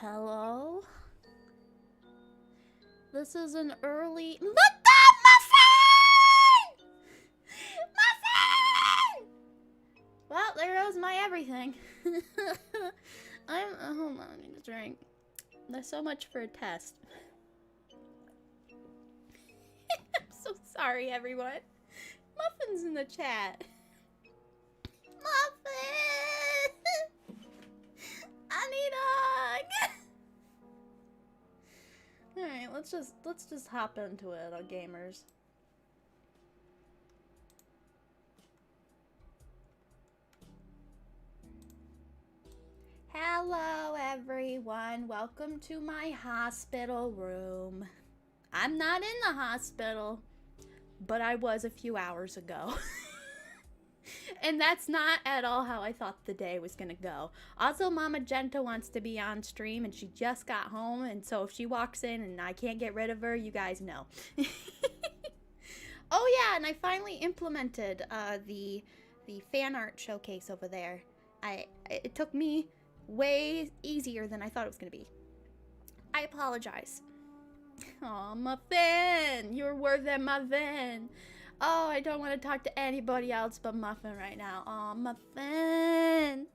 Hello? This is an early— What the muffin! Muffin! Well, there goes my everything. Hold on, I need a drink. There's so much for a test. I'm so sorry, everyone. Muffin's in the chat. Muffin! I need a hug! Alright, let's just hop into it, gamers. Hello, everyone. Welcome to my hospital room. I'm not in the hospital, but I was a few hours ago. And that's not at all how I thought the day was gonna go. Also, Mama Jenta wants to be on stream, and she just got home, and so if she walks in and I can't get rid of her, you guys know. Oh yeah, and I finally implemented the fan art showcase over there. It took me way easier than I thought it was gonna be. I apologize. Aw, Muffin! You're worth it, Muffin! Oh, I don't want to talk to anybody else but Muffin right now. Aw, Muffin!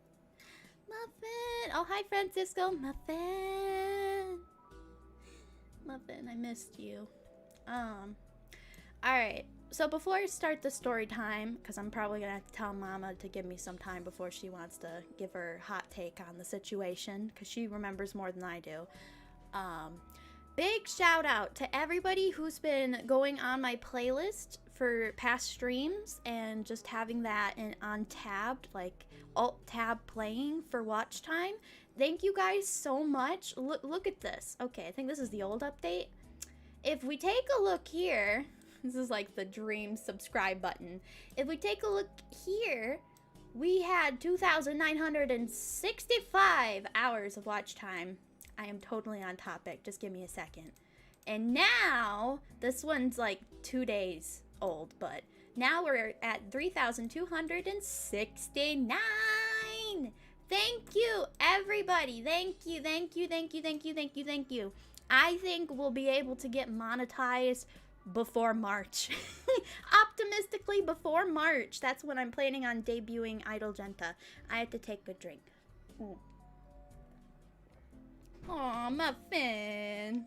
Muffin! Oh, hi, Francisco! Muffin! Muffin, I missed you. Alright. So before I start the story time, because I'm probably going to have to tell Mama to give me some time before she wants to give her hot take on the situation, because she remembers more than I do. Big shout out to everybody who's been going on my playlist for past streams and just having that on tabbed, like alt tab playing for watch time. Thank you guys so much. Look at this. Okay, I think this is the old update. If we take a look here, this is like the dream subscribe button. If we take a look here, we had 2,965 hours of watch time. I am totally on topic. Just give me a second. And now, this one's like 2 days old, but now we're at 3,269. Thank you, everybody. Thank you, thank you, thank you, thank you, thank you, thank you. I think we'll be able to get monetized before March. Optimistically before March. That's when I'm planning on debuting Idol Jenta. I have to take a drink. Aw, Muffin.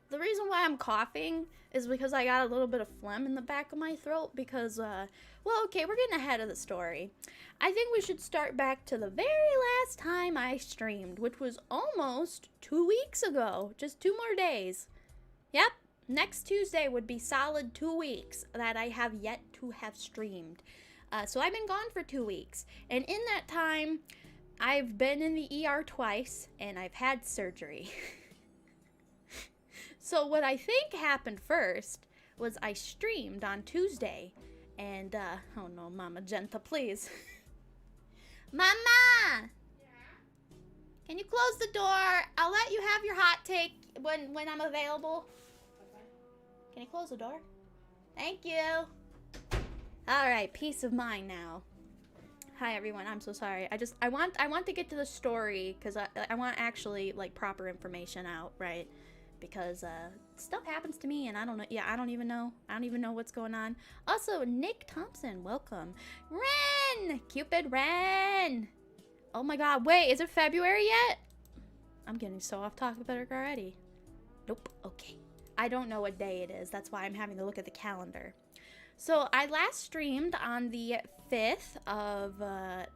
The reason why I'm coughing is because I got a little bit of phlegm in the back of my throat because, well, okay, we're getting ahead of the story. I think we should start back to the very last time I streamed, which was almost 2 weeks ago. Just 2 more days. Yep, next Tuesday would be solid 2 weeks that I have yet to have streamed. So I've been gone for 2 weeks, and in that time, I've been in the ER twice, and I've had surgery. So what I think happened first was I streamed on Tuesday, and, oh no, Mama Jenta, please. Mama! Yeah? Can you close the door? I'll let you have your hot take when I'm available. Okay. Can you close the door? Thank you. Alright, peace of mind now. Hi everyone, I'm so sorry. I want to get to the story because I want actually like proper information out, right? Because stuff happens to me and I don't know. Yeah, I don't even know what's going on. Also, Nick Thompson, welcome. Ren! Cupid Ren! Oh my god, wait, is it February yet? I'm getting so off topic already. Nope, okay. I don't know what day it is. That's why I'm having to look at the calendar. So I last streamed on the 5th of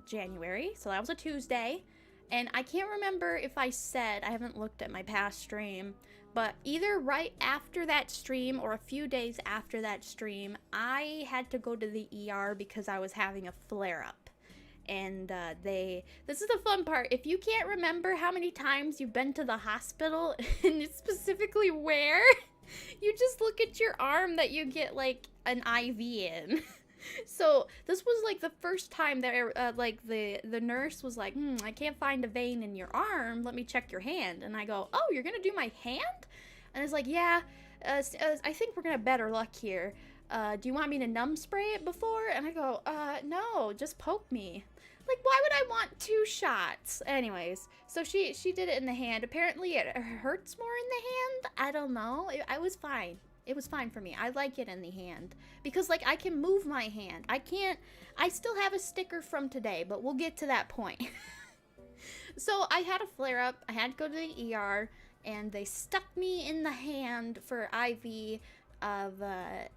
January, so that was a Tuesday, and I can't remember if I said, I haven't looked at my past stream, but either right after that stream or a few days after that stream, I had to go to the ER because I was having a flare-up. And this is the fun part, if you can't remember how many times you've been to the hospital, and specifically where, you just look at your arm that you get like an IV in. So this was like the first time that like the nurse was like, I can't find a vein in your arm, let me check your hand. And I go, oh, you're gonna do my hand? And it's like, yeah, I think we're gonna have better luck here. Do you want me to numb spray it before? And I go, no, just poke me. Like, why would I want 2 shots? Anyways, so she did it in the hand. Apparently it hurts more in the hand. I don't know. I was fine. It was fine for me. I like it in the hand because, like, I can move my hand. I still have a sticker from today, but we'll get to that point. So I had a flare up. I had to go to the ER, and they stuck me in the hand for IV of a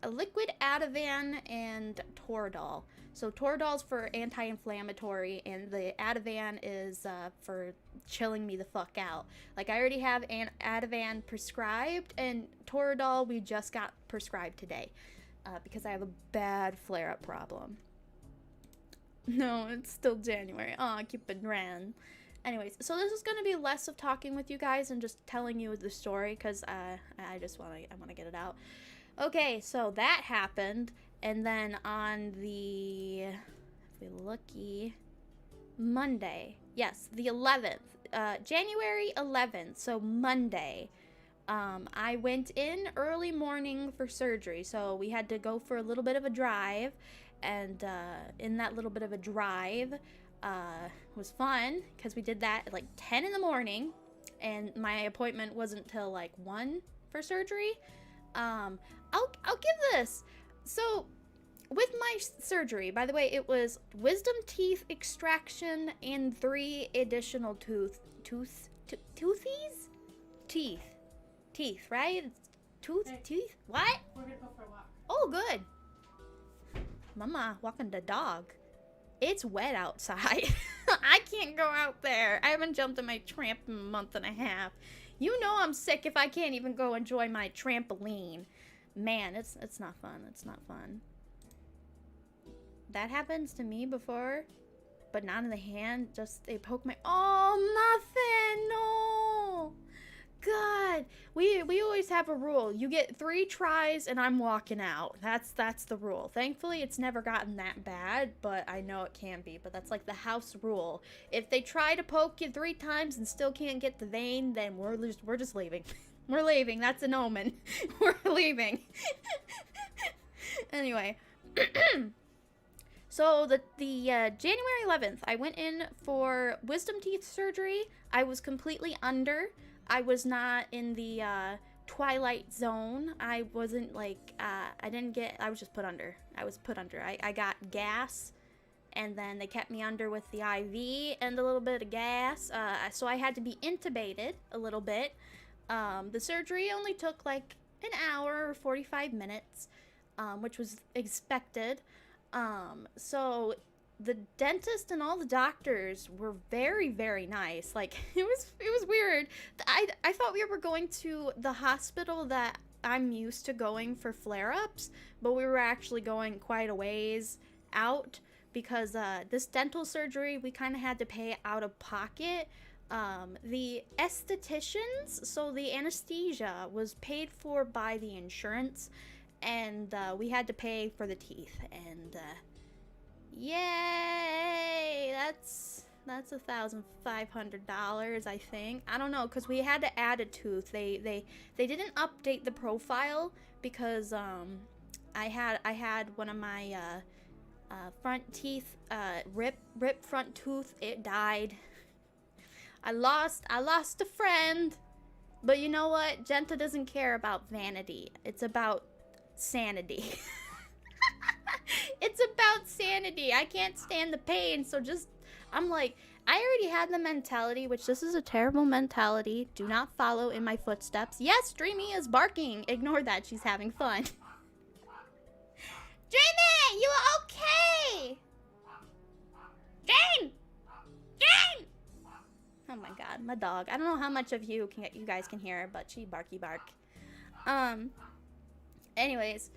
liquid Ativan and Toradol. So Toradol's for anti-inflammatory, and the Ativan is for chilling me the fuck out. Like, I already have an Ativan prescribed, and Toradol we just got prescribed today because I have a bad flare-up problem. No, it's still January. Oh, keep it ran. Anyways, so this is going to be less of talking with you guys and just telling you the story because I want to get it out. Okay, so that happened, and then on the, if we looky, Monday, yes, the 11th, January 11th, so Monday, I went in early morning for surgery, so we had to go for a little bit of a drive, and in that little bit of a drive, was fun, because we did that at like 10 in the morning, and my appointment wasn't till like 1 for surgery. I'll give this. So, with my surgery, by the way, it was wisdom teeth extraction and 3 additional toothies? Teeth, right? Teeth? What? We're gonna go for a walk. Oh, good. Mama walking the dog. It's wet outside. I can't go out there. I haven't jumped on my tramp in a month and a half. You know I'm sick if I can't even go enjoy my trampoline. Man, it's not fun. It's not fun. That happens to me before, but not in the hand. Just they poke my. Oh, nothing. No. God, we always have a rule. You get 3 tries and I'm walking out. That's the rule. Thankfully, it's never gotten that bad, but I know it can be. But that's like the house rule. If they try to poke you 3 times and still can't get the vein, then we're just leaving. We're leaving. That's an omen. We're leaving. Anyway, so the January 11th, I went in for wisdom teeth surgery. I was completely under. I was not in the twilight zone. I wasn't like, I was just put under. I was put under. I got gas, and then they kept me under with the IV and a little bit of gas. So I had to be intubated a little bit. The surgery only took like an hour or 45 minutes, which was expected. So the dentist and all the doctors were very, very nice. Like, it was weird. I thought we were going to the hospital that I'm used to going for flare-ups, but we were actually going quite a ways out because this dental surgery, we kind of had to pay out of pocket. The estheticians, so the anesthesia was paid for by the insurance, and we had to pay for the teeth, and yay, that's $1,500, I think. I don't know, because we had to add a tooth. They didn't update the profile because I had one of my front teeth rip front tooth. It died. I lost a friend, but you know what? Jenta doesn't care about vanity. It's about sanity. It's about sanity. I can't stand the pain, so I'm like, I already had the mentality, which this is a terrible mentality. Do not follow in my footsteps. Yes, Dreamy is barking. Ignore that. She's having fun. Dreamy, you okay? Jane! Jane! Oh my god, my dog. I don't know how much of you guys can hear her, but she barky bark. Anyways.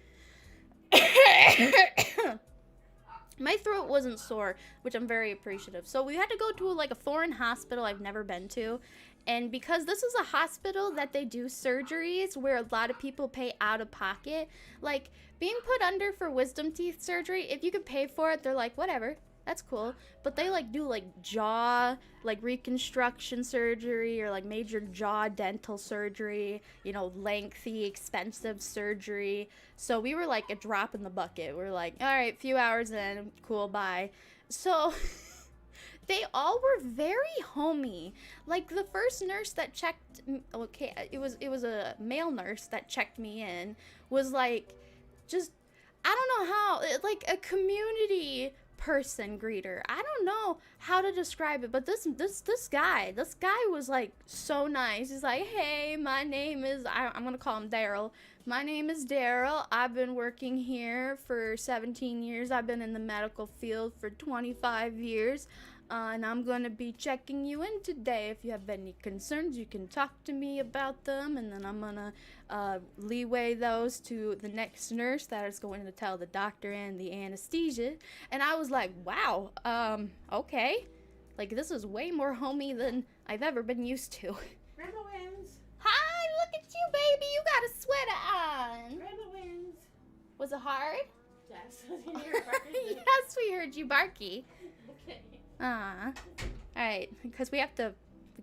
My throat wasn't sore, which I'm very appreciative. So we had to go to like a foreign hospital I've never been to. And because this is a hospital that they do surgeries where a lot of people pay out of pocket, like being put under for wisdom teeth surgery, if you could pay for it, they're like, whatever. That's cool. But they like do like jaw like reconstruction surgery or like major jaw dental surgery, you know, lengthy, expensive surgery. So we were like a drop in the bucket. We're like, all right, few hours in, cool, bye. So they all were very homey. Like the first nurse that checked, okay, it was a male nurse that checked me in, was like, just, I don't know how, like a community person greeter. I don't know how to describe it, but this guy was like so nice. He's like, hey, my name is, I'm gonna call him Daryl. My name is Daryl. I've been working here for 17 years. I've been in the medical field for 25 years. And I'm going to be checking you in today. If you have any concerns, you can talk to me about them. And then I'm going to leeway those to the next nurse that is going to tell the doctor and the anesthesia. And I was like, wow, okay. Like, this is way more homey than I've ever been used to. Grandma wins. Hi, look at you, baby. You got a sweater on. Grandma wins. Was it hard? Yes. Yes, we heard you barky. Okay. Alright, because we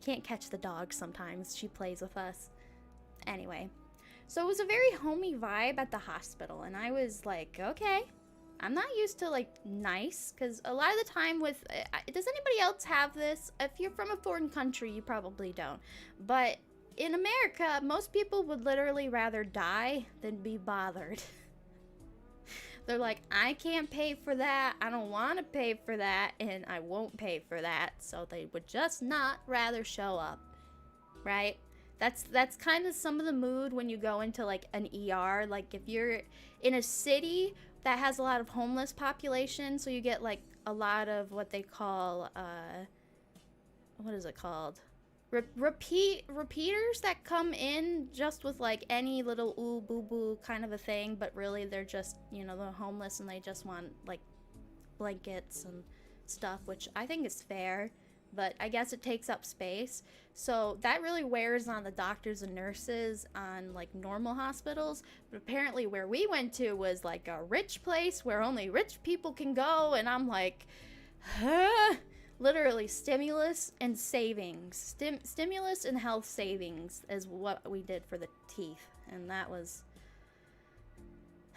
can't catch the dog sometimes. She plays with us. Anyway, so it was a very homey vibe at the hospital, and I was like, okay, I'm not used to, like, nice, because a lot of the time with, does anybody else have this? If you're from a foreign country, you probably don't. But in America, most people would literally rather die than be bothered. They're like, I can't pay for that, I don't want to pay for that, and I won't pay for that, so they would just not rather show up, right? That's kind of some of the mood when you go into like an ER. Like if you're in a city that has a lot of homeless population, so you get like a lot of what they call, what is it called? Repeaters that come in just with like any little ooh boo boo kind of a thing, but really they're just, you know, they're homeless and they just want like blankets and stuff, which I think is fair, but I guess it takes up space. So that really wears on the doctors and nurses on like normal hospitals. But apparently where we went to was like a rich place where only rich people can go, and I'm like, huh? Literally, stimulus and savings. Stimulus and health savings is what we did for the teeth. And that was...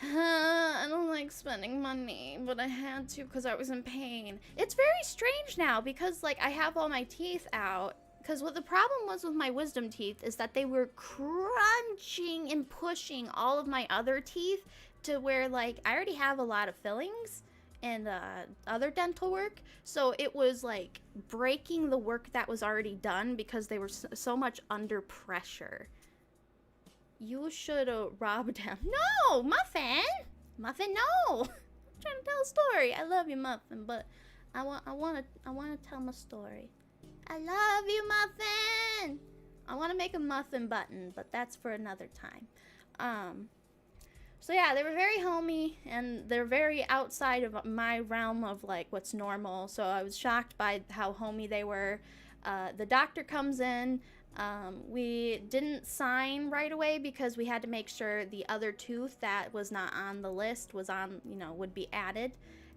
I don't like spending money, but I had to because I was in pain. It's very strange now because, like, I have all my teeth out. Because what the problem was with my wisdom teeth is that they were crunching and pushing all of my other teeth to where, like, I already have a lot of fillings and other dental work, so it was like breaking the work that was already done because they were so much under pressure. You should have robbed him. No, Muffin, no. I'm trying to tell a story. I love you, Muffin, but I want to tell my story. I love you, Muffin. I want to make a muffin button, but that's for another time. So yeah, they were very homey, and they're very outside of my realm of like what's normal. So I was shocked by how homey they were. The doctor comes in. We didn't sign right away because we had to make sure the other tooth that was not on the list was on, you know, would be added.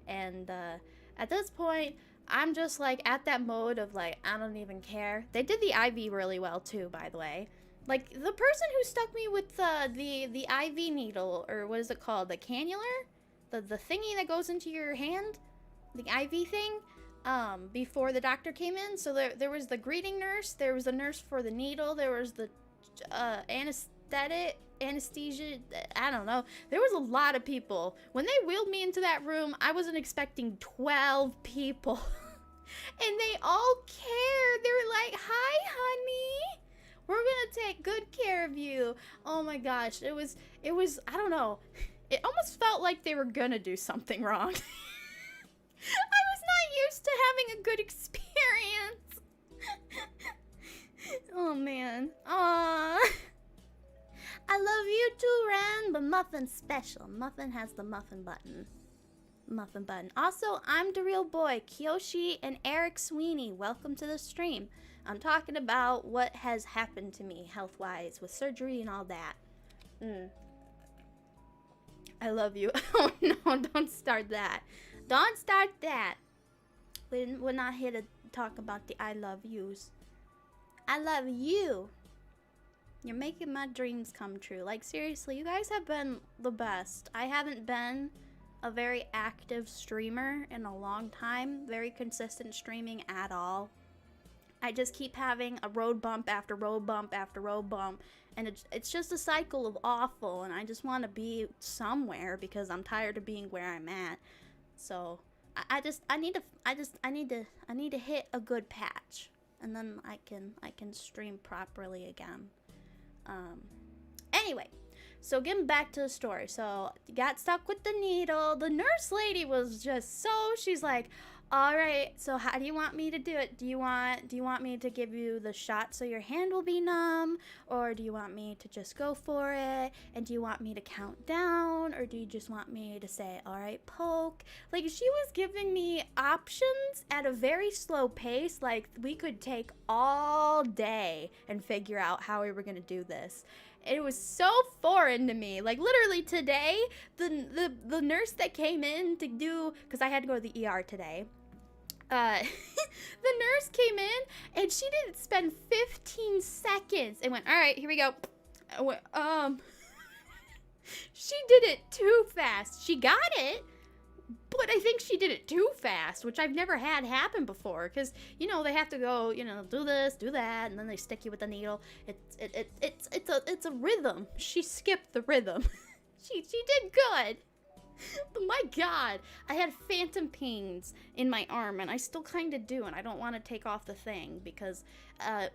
And at this point, I'm just like at that mode of like, I don't even care. They did the IV really well too, by the way. Like, the person who stuck me with the IV needle, or what is it called? The cannular? The thingy that goes into your hand? The IV thing? Before the doctor came in. So there was the greeting nurse, there was the nurse for the needle, there was the anesthesia, I don't know. There was a lot of people. When they wheeled me into that room, I wasn't expecting 12 people. And they all cared. They were like, hi, honey. We're gonna take good care of you. Oh my gosh, it was, I don't know. It almost felt like they were gonna do something wrong. I was not used to having a good experience. Oh man. Aww. I love you too, Ren, but Muffin's special. Muffin has the muffin button. Muffin button. Also, I'm the real boy, Kiyoshi and Eric Sweeney. Welcome to the stream. I'm talking about what has happened to me health-wise with surgery and all that. I love you. Oh no, don't start that. Don't start that. We're not here to talk about the I love yous. I love you. You're making my dreams come true. Like, seriously, you guys have been the best. I haven't been a very active streamer in a long time. Very consistent streaming at all. I just keep having a road bump after road bump after road bump. And it's just a cycle of awful. And I just want to be somewhere because I'm tired of being where I'm at. So I need to hit a good patch. And then I can stream properly again. Anyway, so getting back to the story. So got stuck with the needle. The nurse lady was just she's like, all right, so how do you want me to do it? Do you want me to give you the shot so your hand will be numb? Or do you want me to just go for it? And do you want me to count down? Or do you just want me to say, all right, poke? Like, she was giving me options at a very slow pace. Like, we could take all day and figure out how we were going to do this. It was so foreign to me. Like, literally today, the nurse that came in to do, because I had to go to the ER today, the nurse came in and she didn't spend 15 seconds and went, all right, here we go. I went, she did it too fast. She got it, but I think she did it too fast, which I've never had happen before. Because, you know, they have to go, you know, do this, do that, and then they stick you with the needle. It's a rhythm. She skipped the rhythm. she did good. But my God, I had phantom pains in my arm, and I still kind of do, and I don't want to take off the thing because,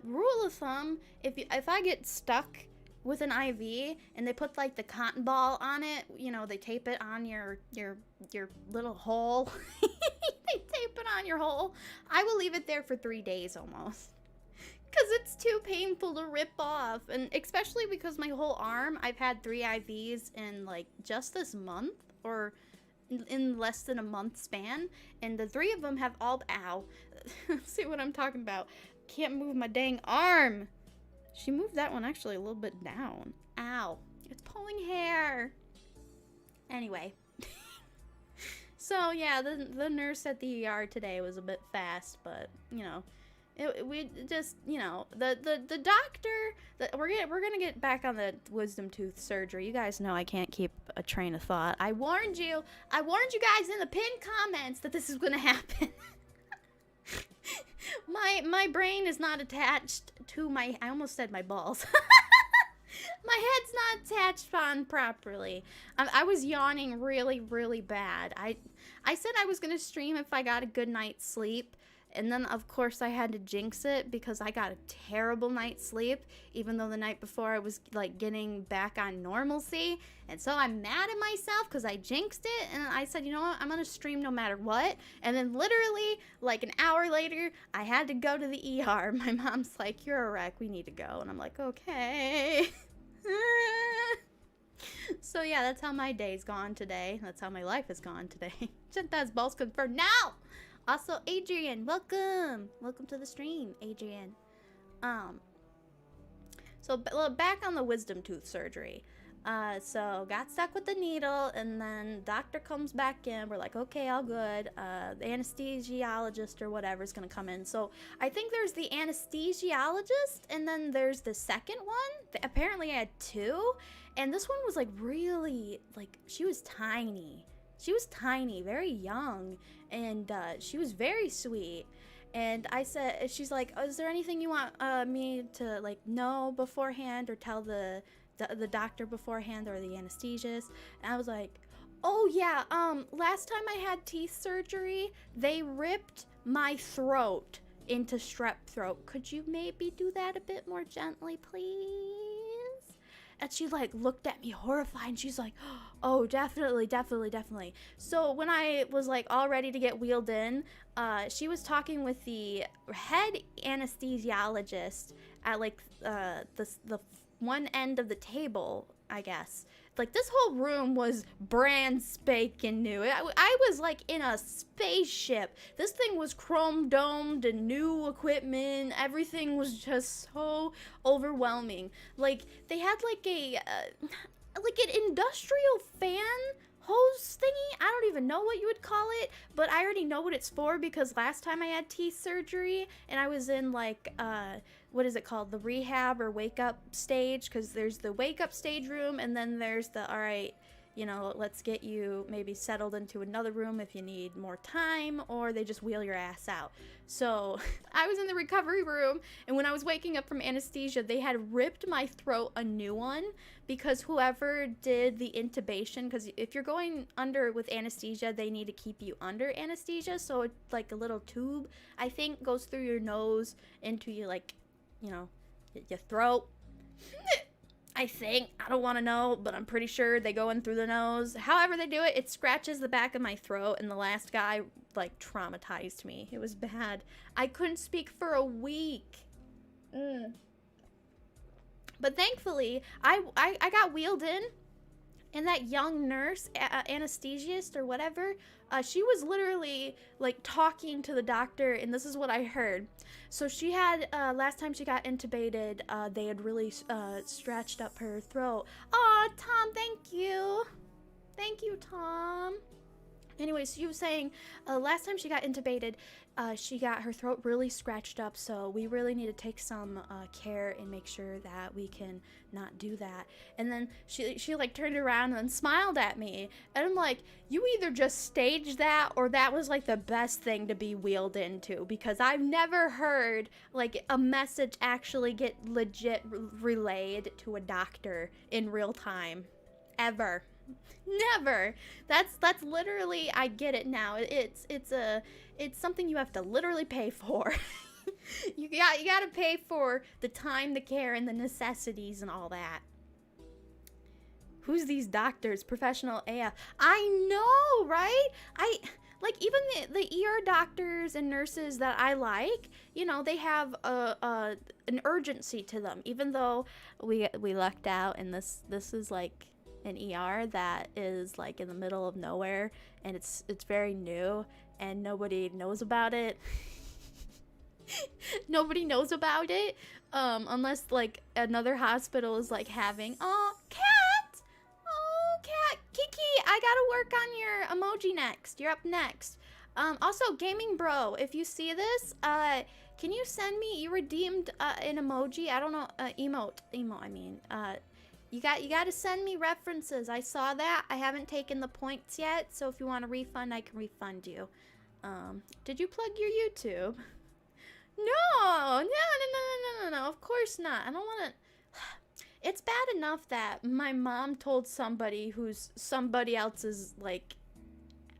rule of thumb, if I get stuck with an IV and they put like the cotton ball on it, you know, they tape it on your little hole. They tape it on your hole. I will leave it there for 3 days almost. Because it's too painful to rip off. And especially because my whole arm, I've had 3 IVs in like just this month or in less than a month span. And the 3 of them have all, ow. See what I'm talking about. Can't move my dang arm. She moved that one actually a little bit down. Ow. It's pulling hair. Anyway. So yeah, the nurse at the ER today was a bit fast, but you know, we just, you know, the doctor, we're gonna get back on the wisdom tooth surgery. You guys know I can't keep a train of thought. I warned you guys in the pinned comments that this is gonna happen. My brain is not attached to my, I almost said my balls. My head's not attached on properly. I was yawning really, really bad. I said I was going to stream if I got a good night's sleep. And then, of course, I had to jinx it because I got a terrible night's sleep, even though the night before I was, like, getting back on normalcy. And so I'm mad at myself because I jinxed it. And I said, you know what? I'm going to stream no matter what. And then literally, like, an hour later, I had to go to the ER. My mom's like, you're a wreck. We need to go. And I'm like, okay. So, yeah, that's how my day's gone today. That's how my life has gone today. Jenta's balls confirmed now. Also, Adrian, welcome. Welcome to the stream, Adrian. So back on the wisdom tooth surgery. So got stuck with the needle, and then doctor comes back in. We're like, okay, all good. The anesthesiologist or whatever is gonna come in. So I think there's the anesthesiologist, and then there's the second one. Apparently I had 2, and this one was like really, like, she was tiny. She was tiny, very young, and she was very sweet. And I said, she's like, oh, is there anything you want me to, like, know beforehand or tell the doctor beforehand or the anesthesiologist? And I was like, oh, yeah, last time I had teeth surgery, they ripped my throat into strep throat. Could you maybe do that a bit more gently, please? And she, like, looked at me horrified, and she's like, oh, definitely, definitely, definitely. So when I was, like, all ready to get wheeled in, she was talking with the head anesthesiologist at, like, the one end of the table, I guess. Like, this whole room was brand spanking new. I was, like, in a spaceship. This thing was chrome domed and new equipment. Everything was just so overwhelming. Like, they had, like, an industrial fan hose thingy. I don't even know what you would call it, but I already know what it's for because last time I had teeth surgery and I was in like what is it called, the rehab or wake up stage, because there's the wake up stage room and then there's the, all right, you know, let's get you maybe settled into another room if you need more time, or they just wheel your ass out. So I was in the recovery room, and when I was waking up from anesthesia, they had ripped my throat a new one because whoever did the intubation, because if you're going under with anesthesia, they need to keep you under anesthesia. So it's like a little tube, I think, goes through your nose into your, like, you know, your throat. I think. I don't want to know, but I'm pretty sure they go in through the nose. However they do it, it scratches the back of my throat, and the last guy, like, traumatized me. It was bad. I couldn't speak for a week. But thankfully, I got wheeled in, and that young nurse, anesthesiast or whatever, she was literally, like, talking to the doctor, and this is what I heard. So she had, last time she got intubated, they had really stretched up her throat. Aw, Tom, thank you. Thank you, Tom. Anyways, she was saying, last time she got intubated, she got her throat really scratched up, so we really need to take some care and make sure that we can not do that. And then she like turned around and smiled at me, and I'm like, you either just staged that or that was like the best thing to be wheeled into, because I've never heard like a message actually get legit relayed to a doctor in real time, ever. Never. That's literally, I get it now. It's something you have to literally pay for. you got to pay for the time, the care, and the necessities and all that. Who's these doctors? Professional AF. I know, right? I like even the ER doctors and nurses that I like, you know, they have an urgency to them, even though we lucked out, and this is like an ER that is like in the middle of nowhere, and it's very new and nobody knows about it. Nobody knows about it unless like another hospital is like having, oh cat, Kiki, I gotta work on your emoji next. You're up next. Also, Gaming Bro, if you see this, can you send me, you redeemed an emoji, I don't know, emote, I mean, you got to send me references. I saw that. I haven't taken the points yet, so if you want a refund, I can refund you. Did you plug your YouTube? No, of course not. I don't want to. It's bad enough that my mom told somebody who's somebody else's, like,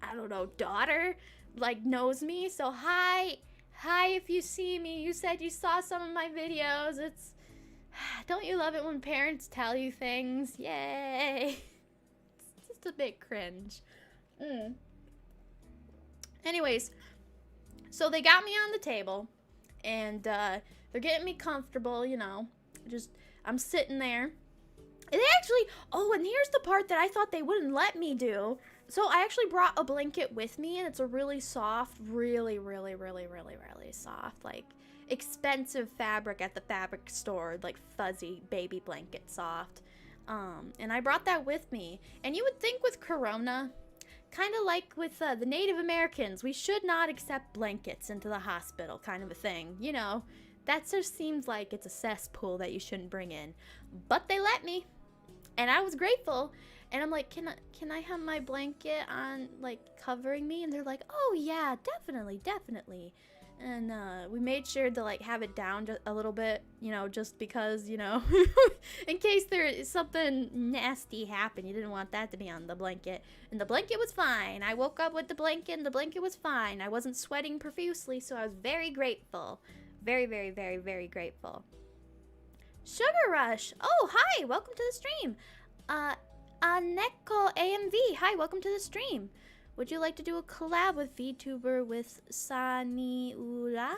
I don't know, daughter, like, knows me. So hi, if you see me. You said you saw some of my videos. Don't you love it when parents tell you things? Yay. It's just a bit cringe. Anyways, so they got me on the table, and they're getting me comfortable, you know. I'm sitting there. And they actually, oh, and here's the part that I thought they wouldn't let me do. So I actually brought a blanket with me, and it's a really soft, really soft, like, expensive fabric at the fabric store, like fuzzy baby blanket soft. And I brought that with me. And you would think with Corona, kind of like with the Native Americans, we should not accept blankets into the hospital, kind of a thing. You know, that just seems like it's a cesspool that you shouldn't bring in. But they let me, and I was grateful. And I'm like, can I have my blanket on, like, covering me? And they're like, oh yeah, definitely. And we made sure to, like, have it down just a little bit, you know, just because, you know, in case there is something nasty happen. You didn't want that to be on the blanket. And the blanket was fine. I woke up with the blanket, and the blanket was fine. I wasn't sweating profusely, so I was very grateful. Very grateful. Sugar Rush. Oh, hi. Welcome to the stream. Neko AMV. Hi, welcome to the stream. Would you like to do a collab with Vtuber with Saniura?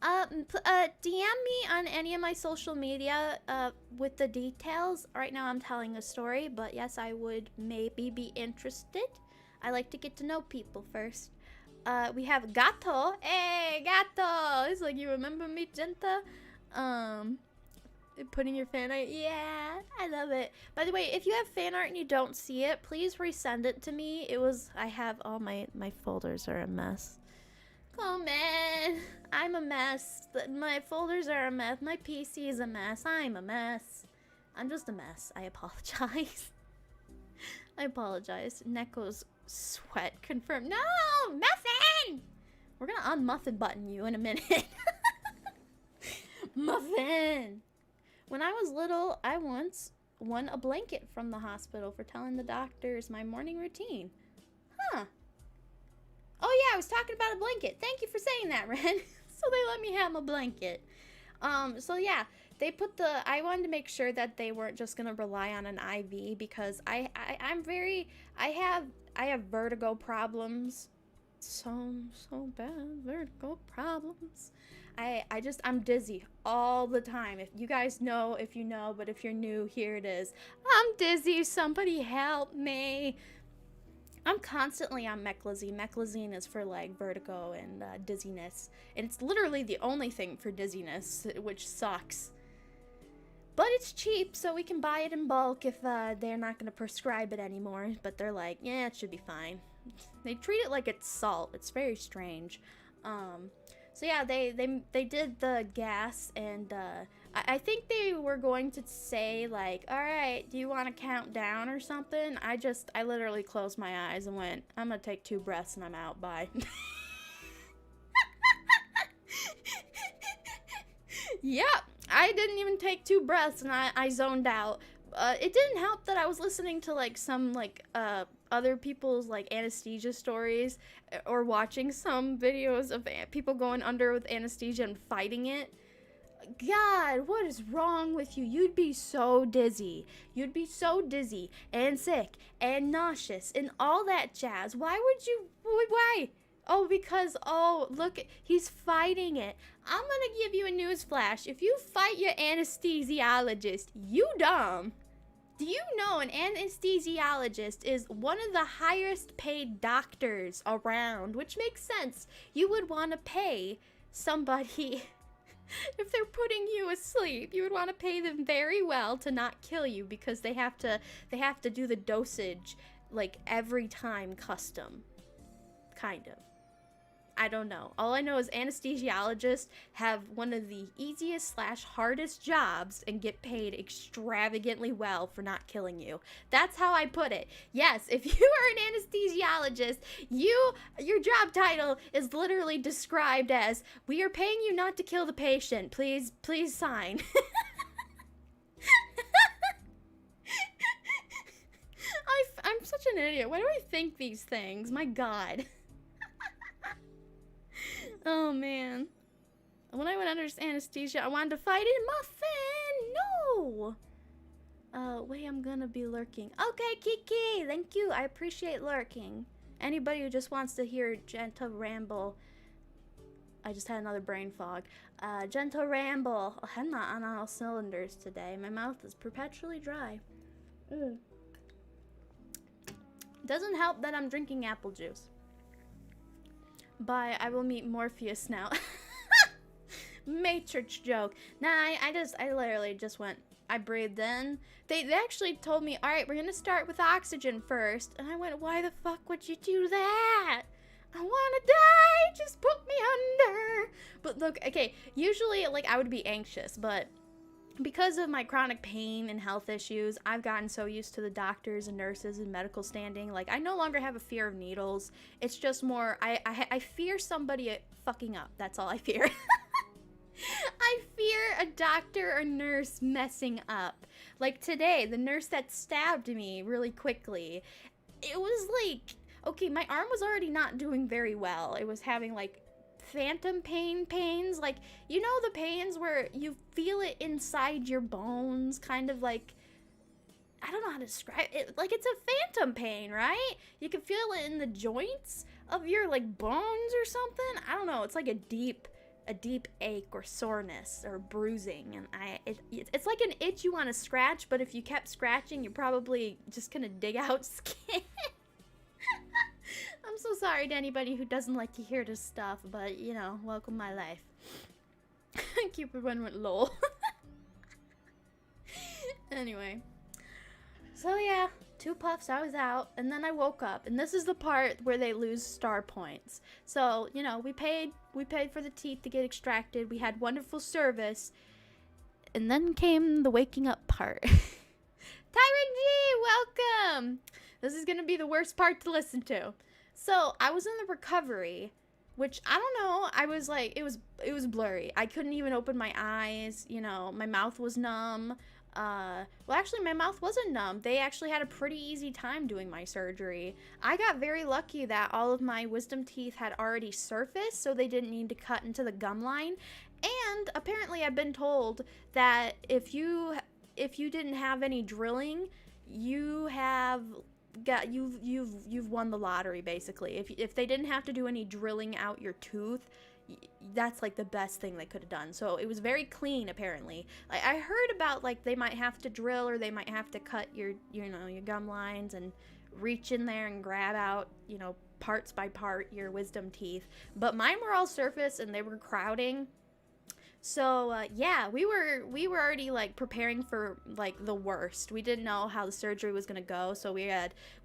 DM me on any of my social media with the details. Right now I'm telling a story, but yes, I would maybe be interested. I like to get to know people first. We have Gato. Hey, Gato! It's like, you remember me, Jenta? Putting your fan art. Yeah, I love it. By the way, if you have fan art and you don't see it, please resend it to me. I have all my folders are a mess. Oh man, I'm a mess. My folders are a mess. My PC is a mess. I'm a mess. I'm just a mess. I apologize. I apologize. Neko's sweat confirmed. No, Muffin! We're gonna unmuffin button you in a minute. Muffin! When I was little, I once won a blanket from the hospital for telling the doctors my morning routine. Huh. Oh yeah, I was talking about a blanket. Thank you for saying that, Ren. So they let me have my blanket. So yeah, they put I wanted to make sure that they weren't just gonna rely on an IV because I have vertigo problems. So bad vertigo problems. I'm dizzy all the time. If you guys know, if you know, but if you're new, here it is. I'm dizzy. Somebody help me. I'm constantly on meclizine. Meclizine is for like vertigo and dizziness. And it's literally the only thing for dizziness, which sucks. But it's cheap, so we can buy it in bulk if they're not going to prescribe it anymore. But they're like, yeah, it should be fine. They treat it like it's salt. It's very strange. So yeah, they did the gas, and I think they were going to say like, all right, do you want to count down or something? I literally closed my eyes and went, I'm gonna take 2 breaths and I'm out. Bye. Yep, I didn't even take 2 breaths and I zoned out. It didn't help that I was listening to like some like other people's like anesthesia stories or watching some videos of people going under with anesthesia and fighting it. God, what is wrong with you? You'd be so dizzy. You'd be so dizzy and sick and nauseous and all that jazz. Why would you? Why? Oh, because, oh, look, he's fighting it. I'm gonna give you a news flash. If you fight your anesthesiologist, you dumb. Do you know an anesthesiologist is one of the highest paid doctors around, which makes sense. You would want to pay somebody, if they're putting you asleep, you would want to pay them very well to not kill you because they have to do the dosage like every time custom, kind of. I don't know. All I know is anesthesiologists have one of the easiest / hardest jobs and get paid extravagantly well for not killing you. That's how I put it. Yes, if you are an anesthesiologist, your job title is literally described as, we are paying you not to kill the patient. Please sign. I'm such an idiot. Why do I think these things? My God. Oh man. When I went under anesthesia, I wanted to fight it. Muffin! No! Wait, I'm gonna be lurking. Okay, Kiki! Thank you. I appreciate lurking. Anybody who just wants to hear Jenta ramble. I just had another brain fog. Jenta ramble. I'm not on all cylinders today. My mouth is perpetually dry. Doesn't help that I'm drinking apple juice. Bye, I will meet Morpheus now. Matrix joke. Nah, I literally just went, I breathed in. They actually told me, all right, we're gonna start with oxygen first. And I went, why the fuck would you do that? I wanna die, just put me under. But look, okay, usually like I would be anxious, but because of my chronic pain and health issues, I've gotten so used to the doctors and nurses and medical standing. Like, I no longer have a fear of needles. It's just more, I fear somebody fucking up. That's all I fear. I fear a doctor or nurse messing up. Like today, the nurse that stabbed me really quickly, it was like, okay, my arm was already not doing very well. It was having like phantom pains, like, you know, the pains where you feel it inside your bones, kind of like, I don't know how to describe it, like it's a phantom pain, right? You can feel it in the joints of your like bones or something. I don't know, it's like a deep ache or soreness or bruising, and it's like an itch you want to scratch, but if you kept scratching, you're probably just gonna dig out skin. I'm so sorry to anybody who doesn't like to hear this stuff, but, you know, welcome my life. Cupid one went lol. Anyway. So yeah, 2 puffs, I was out, and then I woke up, and this is the part where they lose star points. So, you know, we paid for the teeth to get extracted. We had wonderful service. And then came the waking up part. Tyron G, welcome. This is going to be the worst part to listen to. So, I was in the recovery, which I don't know, I was like, it was blurry. I couldn't even open my eyes, you know, my mouth was numb. Well, actually, my mouth wasn't numb. They actually had a pretty easy time doing my surgery. I got very lucky that all of my wisdom teeth had already surfaced, so they didn't need to cut into the gum line. And apparently, I've been told that if you didn't have any drilling, you've won the lottery, basically. If they didn't have to do any drilling out your tooth, that's like the best thing they could have done. So it was very clean, apparently. Like, I heard about like they might have to drill, or they might have to cut your gum lines and reach in there and grab out, you know, parts by part your wisdom teeth. But mine were all surface and they were crowding. So, yeah, we were already, like, preparing for, like, the worst. We didn't know how the surgery was gonna go, so we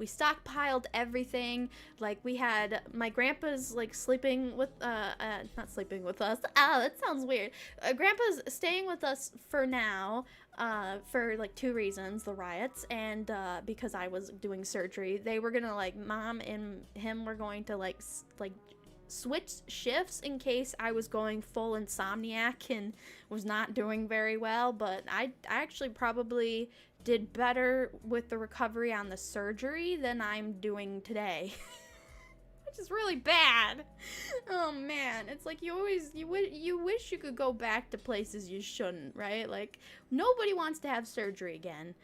stockpiled everything. Like, we had, my grandpa's, like, sleeping with, not sleeping with us. Oh, that sounds weird. Grandpa's staying with us for now, for, like, 2 reasons, the riots, and, because I was doing surgery. They were gonna, like, Mom and him were going to, like, switch shifts in case I was going full insomniac and was not doing very well, but I actually probably did better with the recovery on the surgery than I'm doing today. Which is really bad. Oh man, it's like you wish you could go back to places you shouldn't, right? Like, nobody wants to have surgery again.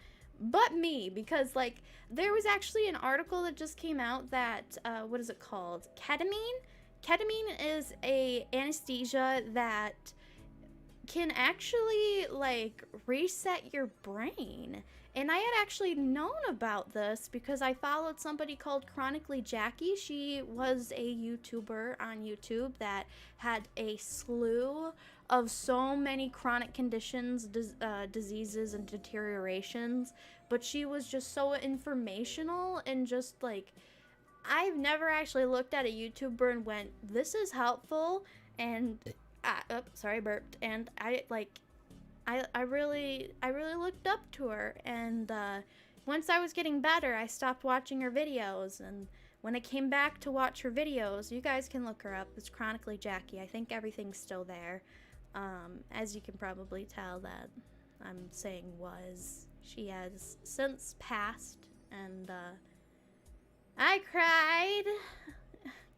But me, because, like, there was actually an article that just came out that, what is it called? Ketamine? Ketamine is a anesthesia that can actually, like, reset your brain. And I had actually known about this because I followed somebody called Chronically Jackie. She was a YouTuber on YouTube that had a slew of so many chronic conditions, diseases, and deteriorations. But she was just so informational and just, like, I've never actually looked at a YouTuber and went, this is helpful, and, sorry, I burped, and I really looked up to her, and, once I was getting better, I stopped watching her videos, and when I came back to watch her videos, you guys can look her up, it's Chronically Jackie. I think everything's still there, as you can probably tell that I'm saying was. She has since passed, and, I cried.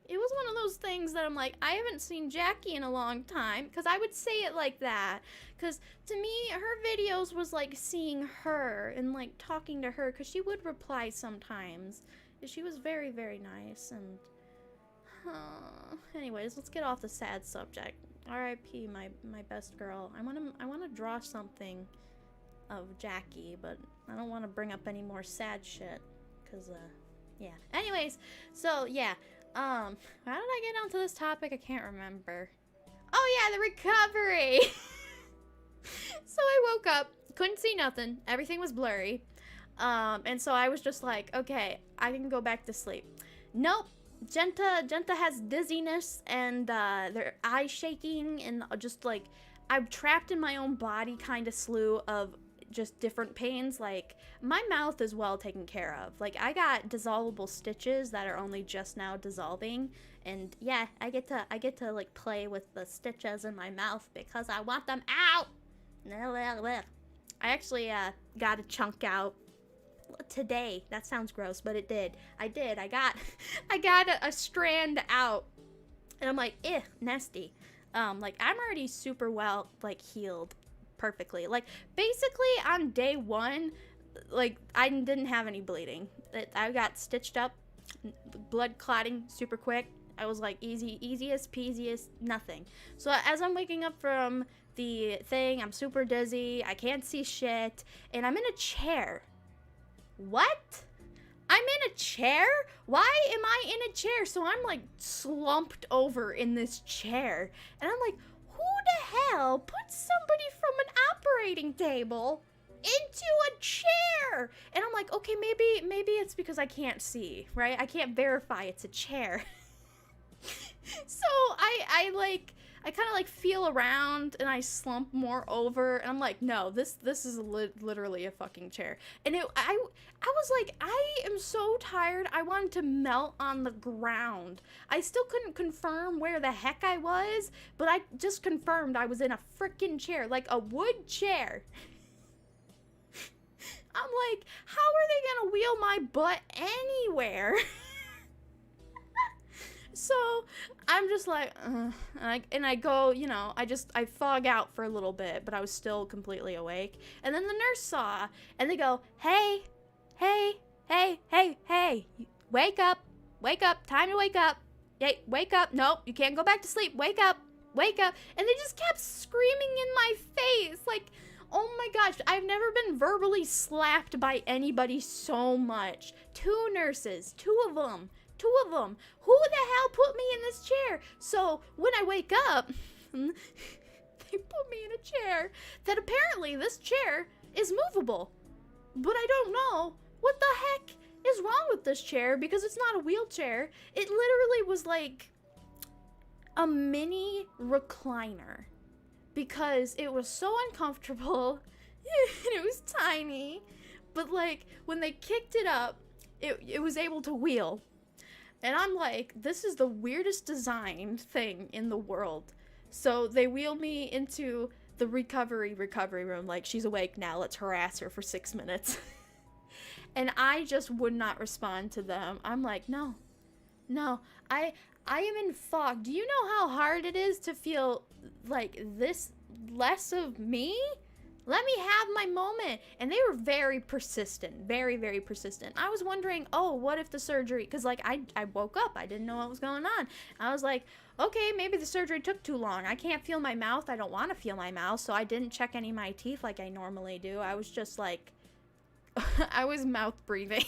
It was one of those things that I'm like, I haven't seen Jackie in a long time, because I would say it like that, because to me, her videos was like seeing her and like talking to her, because she would reply sometimes. She was very, very nice, and anyways, let's get off the sad subject. R.I.P. my best girl. I want to draw something of Jackie, but I don't want to bring up any more sad shit, because yeah. Anyways, so yeah. How did I get onto this topic? I can't remember. Oh yeah, the recovery. So I woke up, couldn't see nothing. Everything was blurry. And so I was just like, okay, I can go back to sleep. Nope. Jenta has dizziness and their eye shaking and just like I'm trapped in my own body kind of slew of just different pains. Like, my mouth is well taken care of. Like, I got dissolvable stitches that are only just now dissolving, and yeah, I get to like play with the stitches in my mouth because I want them out. I actually got a chunk out today. That sounds gross, but it did. I got a strand out, and I'm like, nasty. Like, I'm already super well like healed perfectly. Like, basically on day 1, like, I didn't have any bleeding. I got stitched up, blood clotting super quick. I was like, easiest peasiest, nothing. So as I'm waking up from the thing, I'm super dizzy, I can't see shit, and I'm in a chair. What? I'm in a chair? Why am I in a chair? So I'm like slumped over in this chair, and I'm like, who the hell put somebody from an operating table into a chair. And I'm like, okay, maybe it's because I can't see, right? I can't verify it's a chair. So I kind of like feel around and I slump more over and I'm like, no, this is literally a fucking chair. And I was like, I am so tired. I wanted to melt on the ground. I still couldn't confirm where the heck I was, but I just confirmed I was in a freaking chair, like a wood chair. I'm like, how are they gonna wheel my butt anywhere? So I'm just like, and I go, you know, I fog out for a little bit, but I was still completely awake. And then the nurse saw, and they go, hey, wake up, time to wake up. Hey, wake up, nope, you can't go back to sleep, wake up. And they just kept screaming in my face, like, oh my gosh, I've never been verbally slapped by anybody so much. Two nurses, two of them. Who the hell put me in this chair? So when I wake up, they put me in a chair that apparently this chair is movable. But I don't know what the heck is wrong with this chair because it's not a wheelchair. It literally was like a mini recliner because it was so uncomfortable and it was tiny. But like when they kicked it up, it was able to wheel. And I'm like, this is the weirdest designed thing in the world. So they wheel me into the recovery room. Like, she's awake now. Let's harass her for 6 minutes. And I just would not respond to them. I'm like, no. I am in fog. Do you know how hard it is to feel like this less of me? Let me have my moment. And they were very persistent, very, very persistent. I was wondering, oh, what if the surgery, because like I woke up, I didn't know what was going on. I was like, okay, maybe the surgery took too long. I can't feel my mouth. I don't want to feel my mouth. So I didn't check any of my teeth like I normally do. I was just like, I was mouth breathing.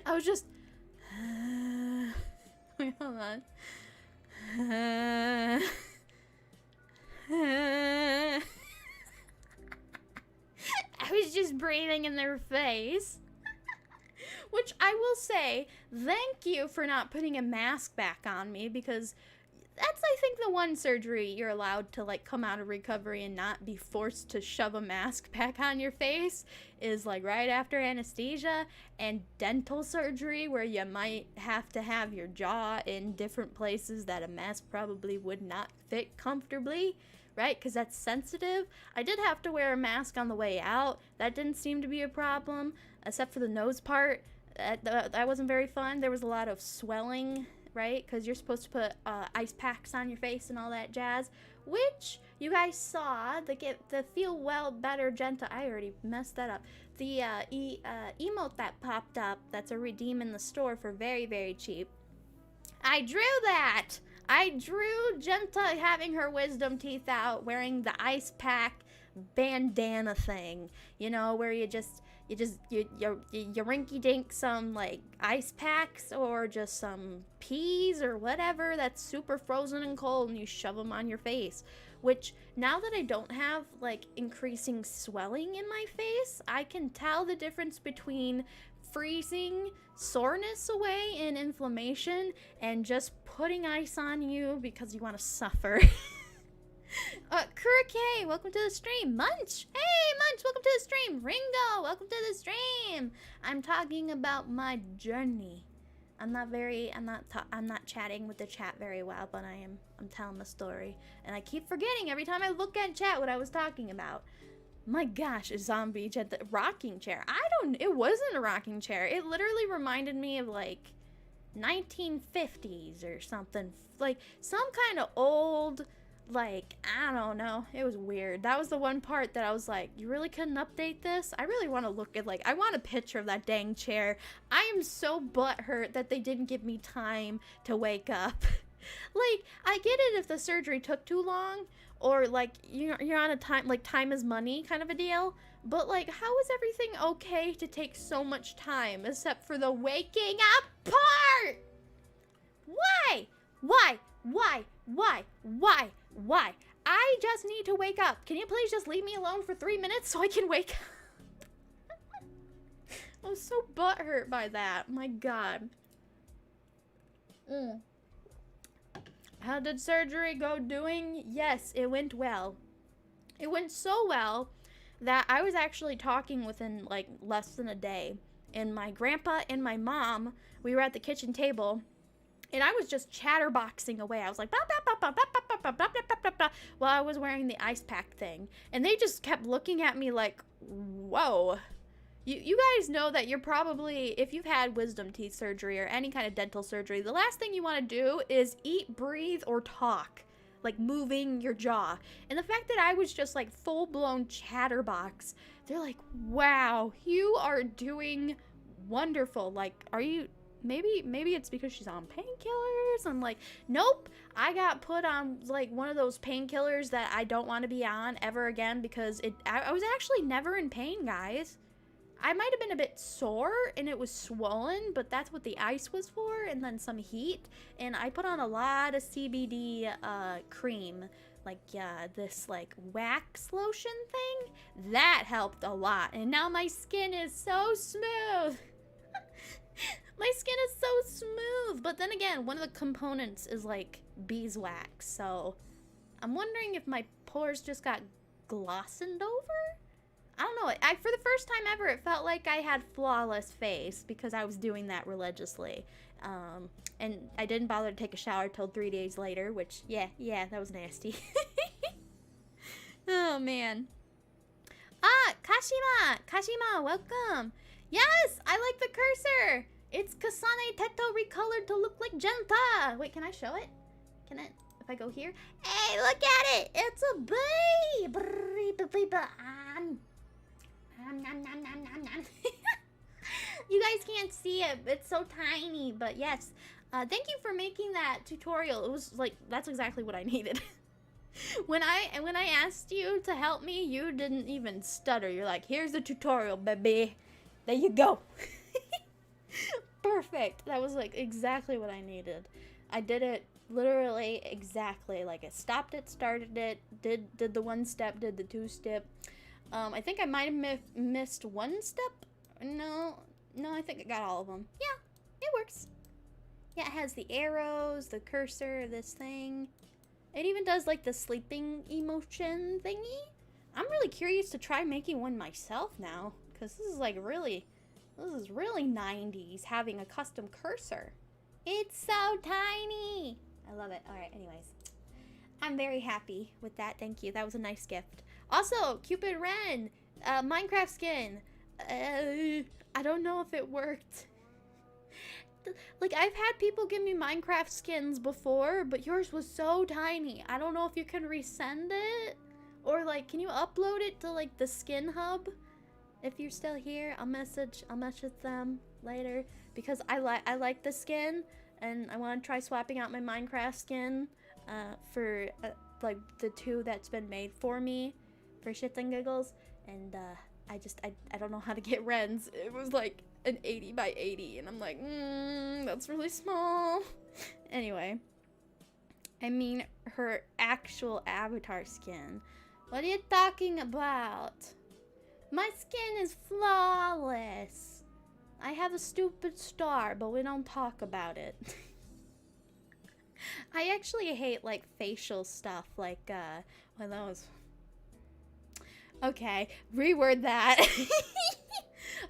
I was just, wait, hold on. I was just breathing in their face. Which I will say, thank you for not putting a mask back on me because that's, I think, the one surgery you're allowed to like come out of recovery and not be forced to shove a mask back on your face is like right after anesthesia and dental surgery where you might have to have your jaw in different places that a mask probably would not fit comfortably, right? Because that's sensitive. I did have to wear a mask on the way out. That didn't seem to be a problem, except for the nose part. That wasn't very fun. There was a lot of swelling, right? Because you're supposed to put ice packs on your face and all that jazz, which you guys saw. The Feel Well Better Jenta. I already messed that up. The emote that popped up. That's a redeem in the store for very, very cheap. I drew that. I drew Jenta having her wisdom teeth out, wearing the ice pack bandana thing. You know, where you rinky dink some like ice packs or just some peas or whatever that's super frozen and cold and you shove them on your face. Which now that I don't have like increasing swelling in my face, I can tell the difference between freezing soreness away and inflammation and just putting ice on you because you want to suffer. Kurake, welcome to the stream. Munch, hey Munch, welcome to the stream. Ringo, welcome to the stream. I'm talking about my journey. I'm not chatting with the chat very well, but I'm telling the story, and I keep forgetting every time I look at chat what I was talking about. My gosh, a zombie jet, the rocking chair. It wasn't a rocking chair. It literally reminded me of like 1950s or something, like some kind of old, like, I don't know. It was weird. That was the one part that I was like, you really couldn't update this? I really want to look at, like, I want a picture of that dang chair. I am so butthurt that they didn't give me time to wake up. Like, I get it if the surgery took too long, or, like, you're on a time, like, time is money kind of a deal. But, like, how is everything okay to take so much time, except for the waking up part? Why? I just need to wake up. Can you please just leave me alone for 3 minutes so I can wake up? I was so butthurt by that. My God. How did surgery go doing? Yes, it went well. It went so well that I was actually talking within like less than a day. And my grandpa and my mom, we were at the kitchen table, and I was just chatterboxing away. I was like, while I was wearing the ice pack thing. And they just kept looking at me like, whoa. You guys know that you're probably, if you've had wisdom teeth surgery or any kind of dental surgery, the last thing you want to do is eat, breathe, or talk. Like moving your jaw. And the fact that I was just like full-blown chatterbox, they're like, wow, you are doing wonderful. Like, are you, maybe it's because she's on painkillers. I'm like, nope, I got put on like one of those painkillers that I don't want to be on ever again, because I was actually never in pain, guys. I might have been a bit sore and it was swollen, but that's what the ice was for, and then some heat. And I put on a lot of CBD cream, like this like wax lotion thing. That helped a lot, and now my skin is so smooth. My skin is so smooth. But then again, one of the components is like beeswax, so I'm wondering if my pores just got glossened over. I don't know. For the first time ever, it felt like I had flawless face because I was doing that religiously. And I didn't bother to take a shower till 3 days later, which, yeah, that was nasty. Oh, man. Ah, Kashima, welcome. Yes, I like the cursor. It's Kasane Teto recolored to look like Jenta. Wait, can I show it? Can it? If I go here? Hey, look at it. It's a bee. You guys can't see it. It's so tiny, but yes. Thank you for making that tutorial. It was like, that's exactly what I needed. When I asked you to help me, you didn't even stutter. You're like, here's the tutorial, baby. There you go. Perfect. That was like exactly what I needed. I did it literally exactly. Like I stopped it, started it, did the 1 step, did the 2 step. I think I might have missed 1 step. No, I think I got all of them. Yeah, it works. Yeah, it has the arrows, the cursor, this thing. It even does like the sleeping emotion thingy. I'm really curious to try making one myself now, because this is really 90s, having a custom cursor. It's so tiny. I love it. All right, anyways. I'm very happy with that. Thank you. That was a nice gift. Also, Cupid Wren, Minecraft skin. I don't know if it worked. Like, I've had people give me Minecraft skins before, but yours was so tiny. I don't know if you can resend it, or like, can you upload it to like the skin hub? If you're still here, I'll message them later, because I like the skin, and I want to try swapping out my Minecraft skin for like the 2 that's been made for me for shits and giggles. And I don't know how to get Wren's. It was like an 80 by 80, and I'm like, that's really small. Anyway, I mean her actual avatar skin. What are you talking about? My skin is flawless. I have a stupid star, but we don't talk about it. I actually hate like facial stuff, like one of those. Okay, reword that.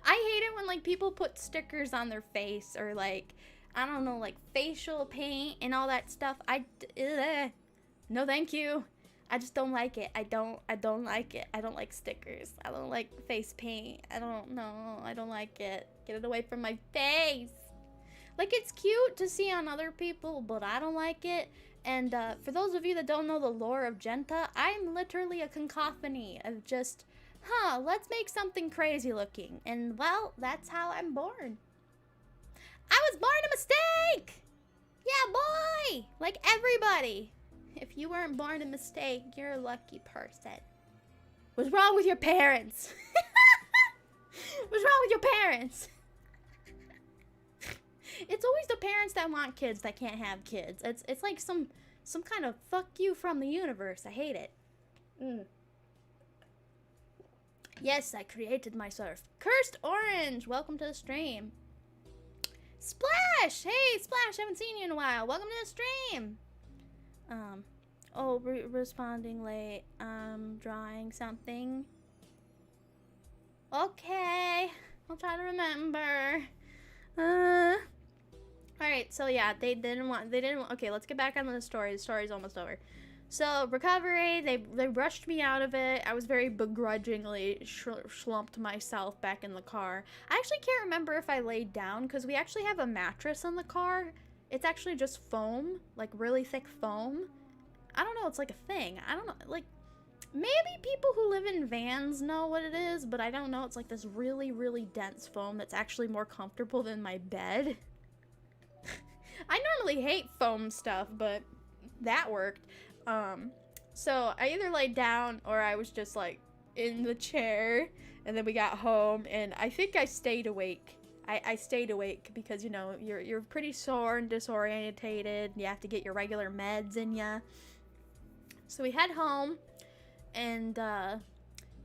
I hate it when like people put stickers on their face, or like, I don't know, like facial paint and all that stuff. No, thank you. I just don't like it. I don't like it. I don't like stickers. I don't like face paint. I don't like it. Get it away from my face. Like, it's cute to see on other people, but I don't like it. And for those of you that don't know the lore of Jenta, I'm literally a cacophony of just, let's make something crazy looking. And, well, that's how I'm born. I was born a mistake! Yeah, boy! Like everybody. If you weren't born a mistake, you're a lucky person. What's wrong with your parents? What's wrong with your parents? It's always the parents that want kids that can't have kids. It's like some some kind of fuck you from the universe. I hate it. Yes, I created myself. Cursed Orange, welcome to the stream. Splash! Hey, Splash, haven't seen you in a while. Welcome to the stream. Responding late. Drawing something. Okay, I'll try to remember. Alright, so yeah, they didn't want, okay, let's get back on the story. The story's almost over. So, recovery, they rushed me out of it. I was very begrudgingly slumped myself back in the car. I actually can't remember if I laid down, because we actually have a mattress in the car. It's actually just foam, like really thick foam. I don't know, it's like a thing. I don't know, like, maybe people who live in vans know what it is, but I don't know. It's like this really, really dense foam that's actually more comfortable than my bed. I normally hate foam stuff, but that worked. So I either laid down or I was just like in the chair, and then we got home, and I think I stayed awake. I stayed awake because, you know, you're pretty sore and disorientated. You have to get your regular meds in ya. So we head home, and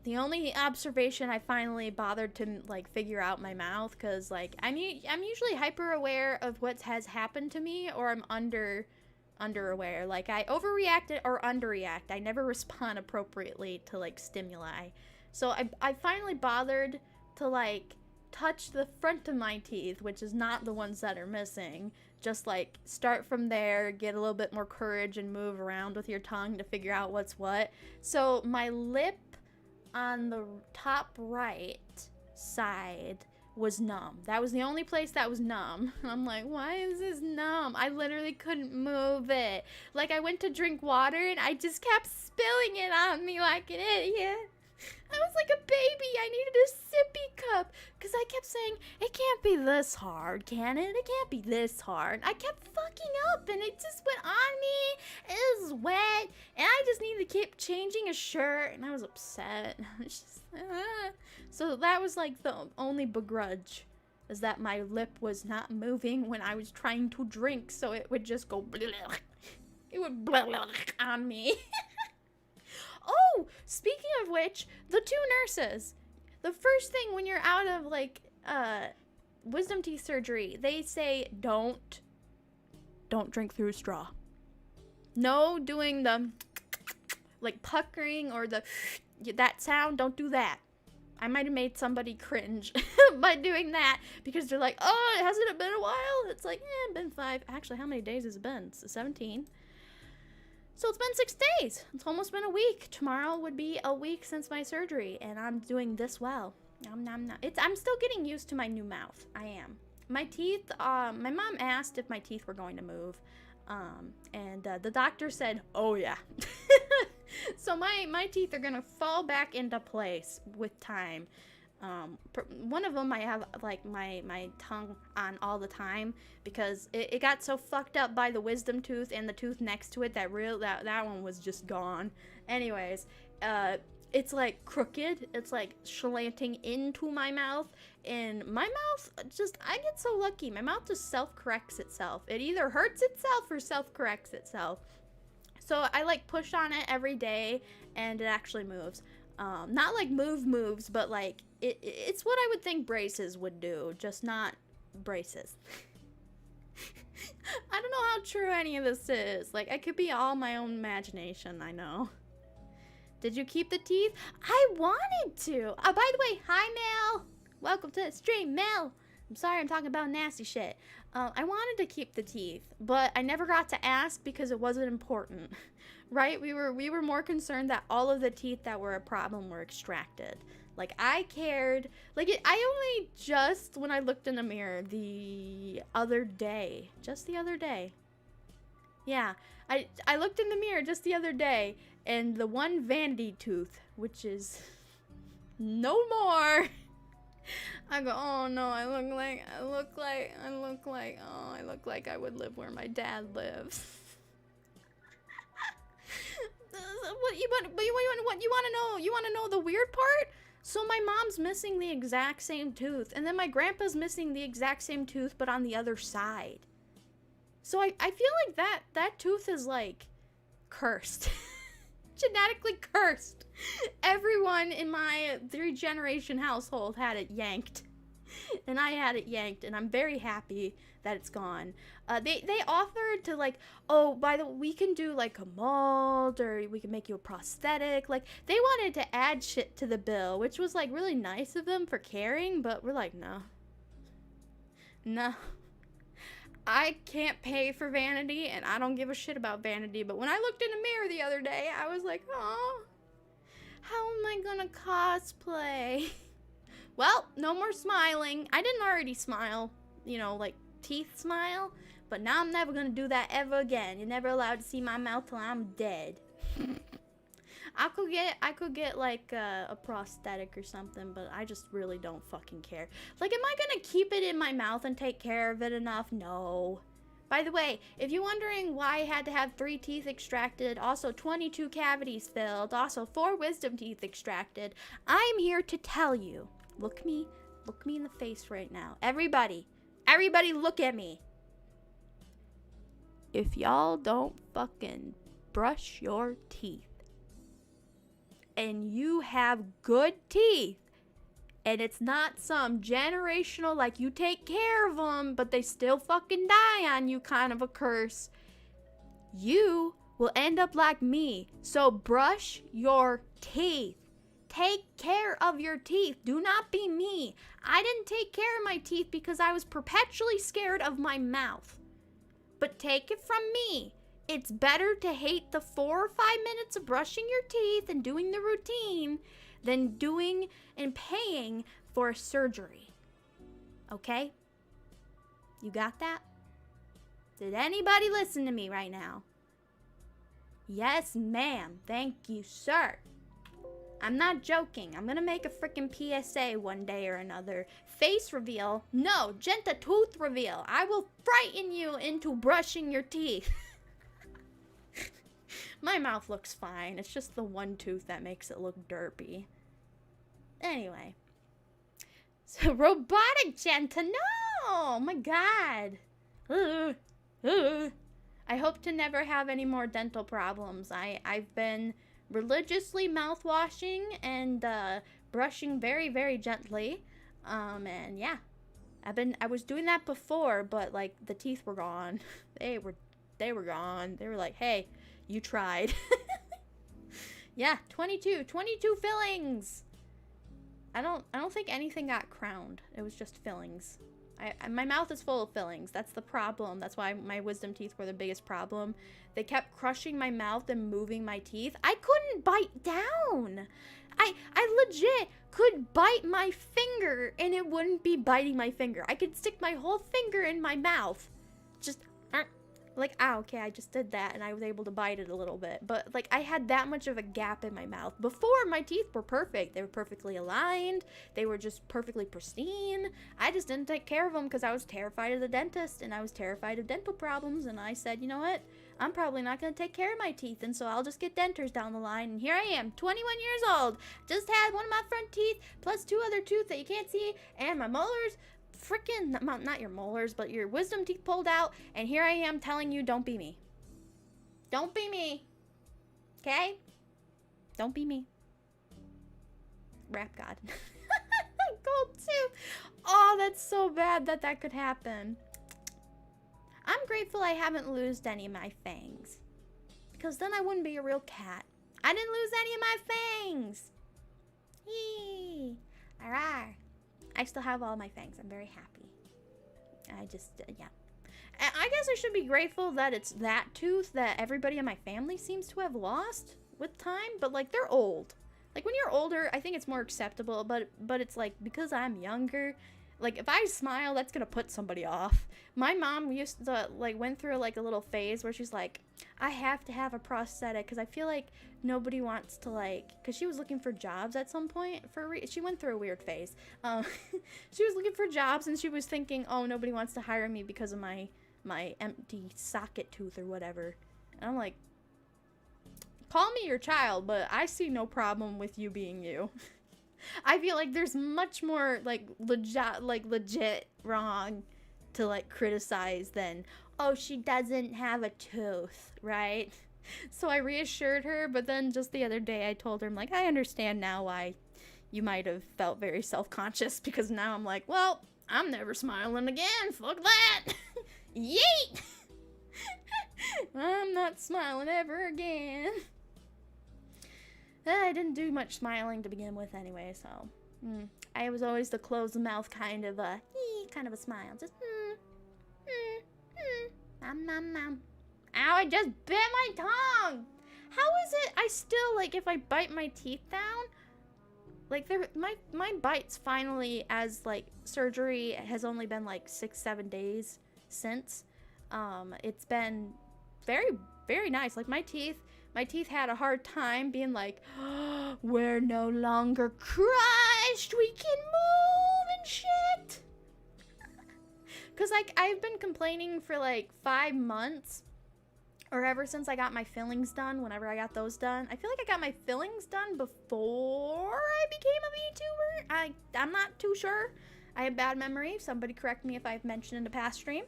the only observation I finally bothered to like figure out my mouth, because like I'm usually hyper aware of what has happened to me, or I'm under aware. Like I overreact or underreact. I never respond appropriately to like stimuli. So I finally bothered to like touch the front of my teeth, which is not the ones that are missing. Just like start from there, get a little bit more courage and move around with your tongue to figure out what's what. So my lip on the top right side was numb. That was the only place that was numb. I'm like, why is this numb? I literally couldn't move it. Like I went to drink water and I just kept spilling it on me like an idiot. I was like a baby. I needed a sippy cup because I kept saying, it can't be this hard, can it? It can't be this hard. I kept fucking up and it just went on me. It was wet and I just needed to keep changing a shirt and I was upset. It's just, So that was like the only begrudge, is that my lip was not moving when I was trying to drink, so it would just go it would on me. Oh, speaking of which, the two nurses, the first thing when you're out of like wisdom teeth surgery, they say don't drink through a straw. No doing the like puckering or that sound, don't do that. I might have made somebody cringe by doing that, because they're like, oh, hasn't it been a while? It's like, been 5. Actually, how many days has it been? It's 17. So it's been 6 days. It's almost been a week. Tomorrow would be a week since my surgery, and I'm doing this well. I'm still getting used to my new mouth. I am. My teeth, my mom asked if my teeth were going to move, and the doctor said, oh yeah. So my teeth are gonna fall back into place with time. One of them I have like my tongue on all the time, because it got so fucked up by the wisdom tooth and the tooth next to it that one was just gone. Anyways, it's like crooked. It's like slanting into my mouth, and my mouth I get so lucky. My mouth just self-corrects itself. It either hurts itself or self-corrects itself. So I like push on it every day and it actually moves. Not like moves, but like it's what I would think braces would do, just not braces. I don't know how true any of this is. Like, I could be all my own imagination, I know. Did you keep the teeth? I wanted to. By the way, hi Mel. Welcome to the stream, Mel. I'm sorry I'm talking about nasty shit. I wanted to keep the teeth, but I never got to ask because it wasn't important, right? We were more concerned that all of the teeth that were a problem were extracted. Like, I cared. Like, I only just, when I looked in the mirror the other day, yeah, I looked in the mirror just the other day, and the one vanity tooth, which is no more. I go, oh no, I look like I would live where my dad lives. What you want to know? You want to know the weird part? So my mom's missing the exact same tooth, and then my grandpa's missing the exact same tooth, but on the other side. So I feel like that tooth is like cursed. Genetically cursed. Everyone in my 3-generation household had it yanked. And I had it yanked, and I'm very happy that it's gone. They offered to, like, oh, by the way, we can do, like, a mold, or we can make you a prosthetic. Like, they wanted to add shit to the bill, which was, like, really nice of them for caring, but we're like, no. No. I can't pay for vanity, and I don't give a shit about vanity, but when I looked in a mirror the other day, I was like, oh, how am I gonna cosplay? Well, no more smiling. I didn't already smile, you know, like teeth smile, but now I'm never gonna do that ever again. You're never allowed to see my mouth till I'm dead. I could get like a prosthetic or something, but I just really don't fucking care. Like, am I gonna keep it in my mouth and take care of it enough? No. By the way, if you're wondering why I had to have 3 teeth extracted, also 22 cavities filled, also 4 wisdom teeth extracted, I'm here to tell you. Look me in the face right now. Everybody look at me. If y'all don't fucking brush your teeth, and you have good teeth, and it's not some generational, like, you take care of them, but they still fucking die on you kind of a curse, you will end up like me. So brush your teeth. Take care of your teeth. Do not be me. I didn't take care of my teeth because I was perpetually scared of my mouth. But take it from me. It's better to hate the 4 or 5 minutes of brushing your teeth and doing the routine than doing and paying for a surgery. Okay? You got that? Did anybody listen to me right now? Yes, ma'am. Thank you, sir. I'm not joking. I'm gonna make a freaking PSA one day or another. Face reveal? No, Jenta tooth reveal. I will frighten you into brushing your teeth. My mouth looks fine. It's just the one tooth that makes it look derpy. Anyway. So, robotic Jenta. No! Oh my god. I hope to never have any more dental problems. I've been religiously mouthwashing and brushing very, very gently. And yeah. I was doing that before, but like the teeth were gone. They were gone. They were like, "Hey, you tried." Yeah, 22 fillings. I don't think anything got crowned. It was just fillings. My mouth is full of fillings. That's the problem. That's why my wisdom teeth were the biggest problem. They kept crushing my mouth and moving my teeth. I couldn't bite down. I legit could bite my finger and it wouldn't be biting my finger. I could stick my whole finger in my mouth. Just like, okay, I just did that and I was able to bite it a little bit. But like, I had that much of a gap in my mouth. Before, my teeth were perfect. They were perfectly aligned. They were just perfectly pristine. I just didn't take care of them because I was terrified of the dentist and I was terrified of dental problems. And I said, you know what? I'm probably not going to take care of my teeth, and so I'll just get dentures down the line. And here I am, 21 years old. Just had one of my front teeth plus 2 other teeth that you can't see, and my molars freaking, not your molars, but your wisdom teeth pulled out, and here I am telling you, don't be me. Don't be me. Okay? Don't be me. Rap God. Gold tooth. Oh, that's so bad that could happen. I'm grateful I haven't lost any of my fangs, because then I wouldn't be a real cat. I didn't lose any of my fangs. Yee. Arrgh. I still have all my fangs. I'm very happy. I just, yeah. I guess I should be grateful that it's that tooth that everybody in my family seems to have lost with time, but like, they're old. Like, when you're older, I think it's more acceptable, but it's like, because I'm younger, like, if I smile, that's gonna put somebody off. My mom used to, like, went through, like, a little phase where she's like, I have to have a prosthetic, because I feel like nobody wants to, like, because she was looking for jobs at some point. She went through a weird phase. She was looking for jobs, and she was thinking, oh, nobody wants to hire me because of my empty socket tooth or whatever. And I'm like, call me your child, but I see no problem with you being you. I feel like there's much more, like, legit wrong to, like, criticize than, oh, she doesn't have a tooth, right? So I reassured her, but then just the other day I told her, I'm like, I understand now why you might have felt very self-conscious, because now I'm like, well, I'm never smiling again. Fuck that. Yeet. I'm not smiling ever again. I didn't do much smiling to begin with anyway, so I was always the closed mouth kind of a smile. Just Ow, I just bit my tongue. How is it I still, like, if I bite my teeth down, like, my bites finally, as, like, surgery has only been, like, 6-7 days since. It's been very, very nice. Like, my teeth had a hard time being like, oh, we're no longer crushed, we can move and shit. Because, like, I've been complaining for, like, 5 months, or ever since I got my fillings done, whenever I got those done. I feel like I got my fillings done before I became a VTuber. I'm not too sure. I have bad memory. Somebody correct me if I've mentioned in a past stream.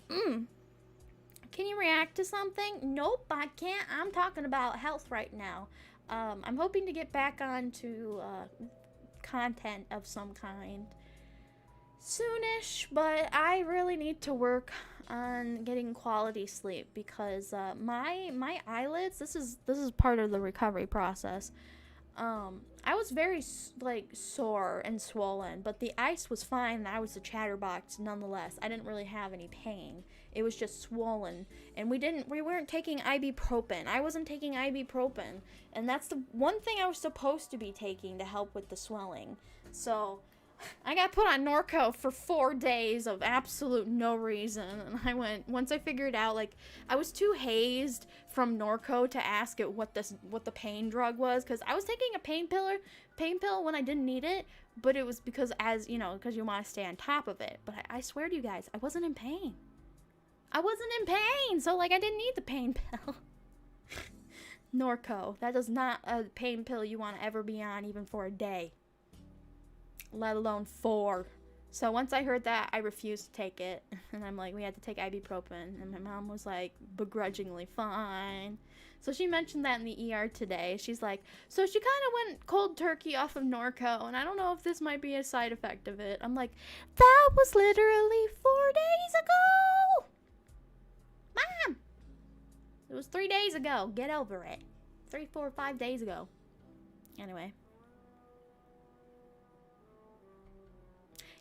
Can you react to something? Nope, I can't. I'm talking about health right now. I'm hoping to get back onto content of some kind soonish, but I really need to work on getting quality sleep, because my eyelids, this is part of the recovery process. I was very sore and swollen, but the ice was fine and I was a chatterbox nonetheless. I didn't really have any pain. It was just swollen, and we weren't taking ibuprofen. I wasn't taking ibuprofen, and that's the one thing I was supposed to be taking to help with the swelling. So I got put on Norco for 4 days of absolute no reason, and once I figured out, like, I was too hazed from Norco to ask it what the pain drug was, because I was taking a pain pill when I didn't need it, but it was because, as you know, because you want to stay on top of it. But I swear to you guys, I wasn't in pain. So, like, I didn't need the pain pill. Norco, that is not a pain pill you want to ever be on, even for a day, let alone 4. So once I heard that, I refused to take it, and I'm like, we had to take ibuprofen, and my mom was like, begrudgingly fine. So she mentioned that in the ER today. She's like, so she kind of went cold turkey off of Norco, and I don't know if this might be a side effect of it. I'm like, that was literally 4 days ago! Mom! It was 3 days ago. Get over it. 3, 4, 5 days ago. Anyway.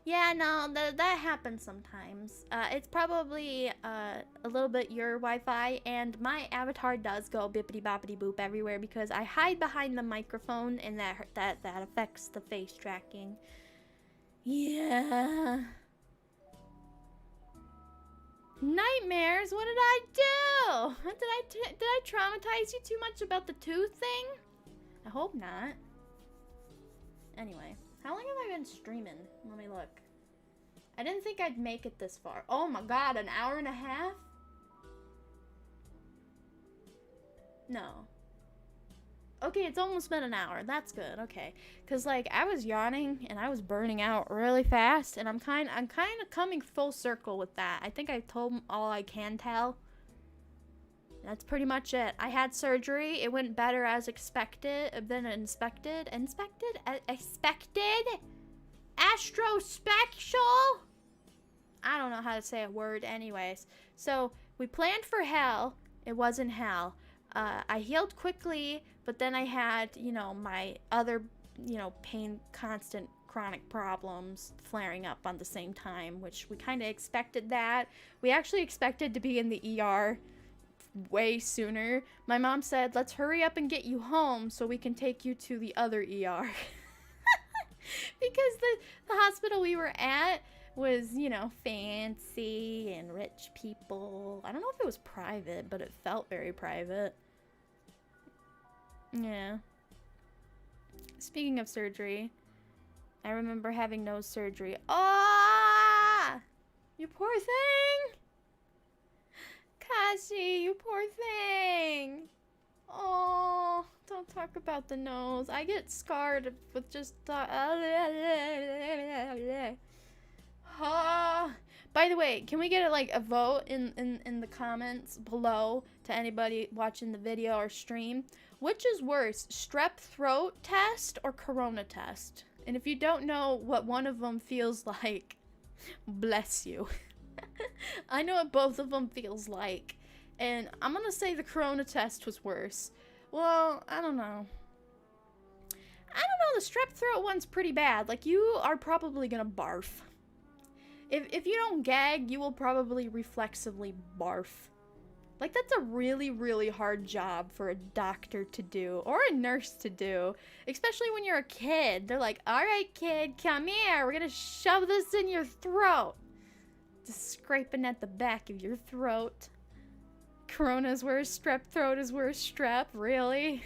Yeah, no, that happens sometimes. It's probably a little bit your Wi-Fi, and my avatar does go bippity boppity boop everywhere because I hide behind the microphone, and that affects the face tracking. Yeah. Nightmares? What did I do? Did I traumatize you too much about the tooth thing? I hope not. Anyway, how long have I been streaming? Let me look. I didn't think I'd make it this far. Oh my god, an hour and a half? No. Okay, it's almost been an hour. That's good. Okay. Cause like I was yawning and I was burning out really fast, and I'm kind of coming full circle with that. I think I told all I can tell. That's pretty much it. I had surgery. It went better as expected. Expected. Astrospectial. I don't know how to say a word. Anyways, so we planned for hell. It wasn't hell. I healed quickly, but then I had, my other, pain, constant chronic problems flaring up on the same time, which we kind of expected that. We actually expected to be in the ER way sooner. My mom said, let's hurry up and get you home so we can take you to the other ER. Because the hospital we were at was, fancy and rich people. I don't know if it was private, but it felt very private. Yeah. Speaking of surgery, I remember having nose surgery. Ah! You poor thing! Kashi, you poor thing! Oh, don't talk about the nose. I get scarred with just by By the way, can we get like a vote in the comments below to anybody watching the video or stream? Which is worse, strep throat test or corona test? And if you don't know what one of them feels like, bless you. I know what both of them feels like. And I'm gonna say the corona test was worse. Well, I don't know. The strep throat one's pretty bad. Like, you are probably gonna barf. If you don't gag, you will probably reflexively barf. Like, that's a really, really hard job for a doctor to do, or a nurse to do, especially when you're a kid. They're like, all right, kid, come here. We're gonna shove this in your throat. Just scraping at the back of your throat. Corona's worse, strep throat is worse, strep, really?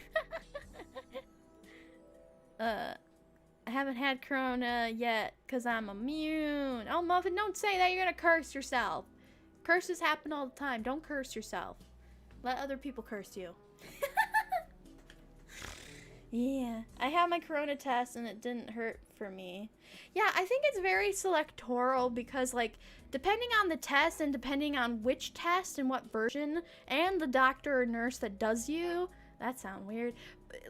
I haven't had corona yet because I'm immune. Oh, Muffin, don't say that. You're gonna curse yourself. Curses happen all the time. Don't curse yourself. Let other people curse you. Yeah, I had my corona test and it didn't hurt for me. Yeah, I think it's very selectoral because, like, depending on the test and depending on which test and what version and the doctor or nurse that does you, that sounds weird.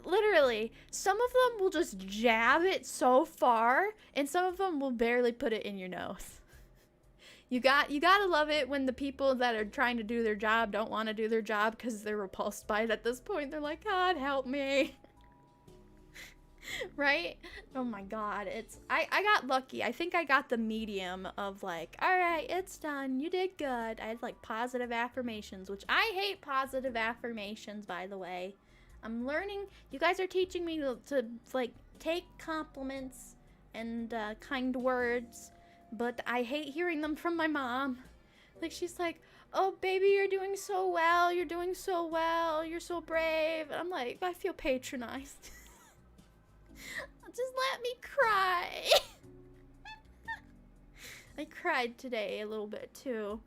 Literally, some of them will just jab it so far and some of them will barely put it in your nose. You gotta love it when the people that are trying to do their job don't want to do their job because they're repulsed by it at this point. They're like, God, help me. Right? Oh my God. I got lucky. I think I got the medium of like, all right, it's done. You did good. I had like positive affirmations, which I hate positive affirmations, by the way. I'm learning. You guys are teaching me to like take compliments and kind words, but I hate hearing them from my mom. Like, she's like, oh, baby, you're doing so well. You're doing so well. You're so brave. And I'm like, I feel patronized. Just let me cry. I cried today a little bit too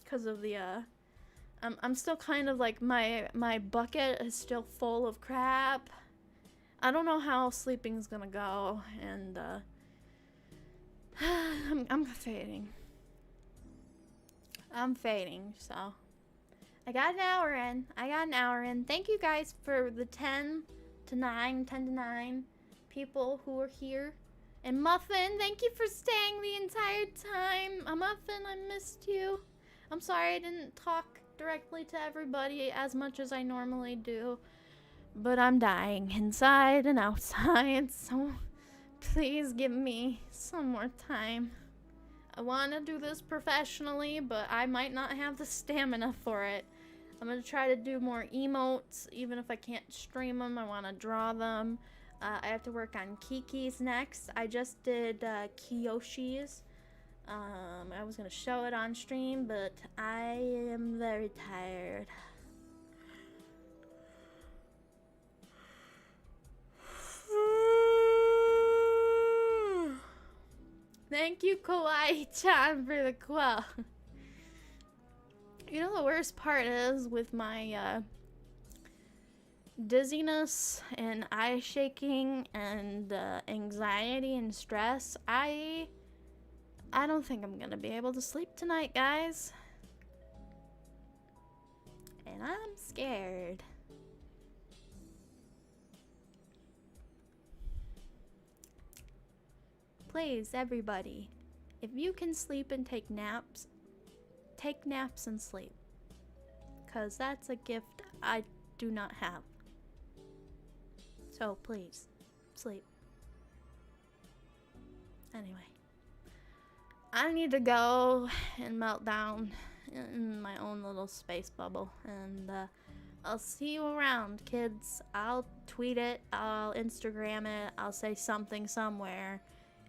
because of the I'm still kind of like my bucket is still full of crap. I don't know how sleeping's gonna go, and I'm fading. I'm fading, so I got an hour in. Thank you guys for the 10 to 9 people who are here. And Muffin, thank you for staying the entire time. Muffin, I missed you. I'm sorry I didn't talk directly to everybody as much as I normally do, but I'm dying inside and outside, so please give me some more time. I want to do this professionally, but I might not have the stamina for it. I'm going to try to do more emotes, even if I can't stream them. I want to draw them. I have to work on Kiki's next. I just did Kiyoshi's. I was going to show it on stream, but I am very tired. Thank you, Kawaii-chan, for the quote. You know, the worst part is with my dizziness and eye shaking and anxiety and stress, I don't think I'm gonna be able to sleep tonight, guys. And I'm scared. Please, everybody, if you can sleep and take naps and sleep. 'Cause that's a gift I do not have. So please, sleep. Anyway, I need to go and melt down in my own little space bubble, and I'll see you around, kids. I'll tweet it, I'll Instagram it, I'll say something somewhere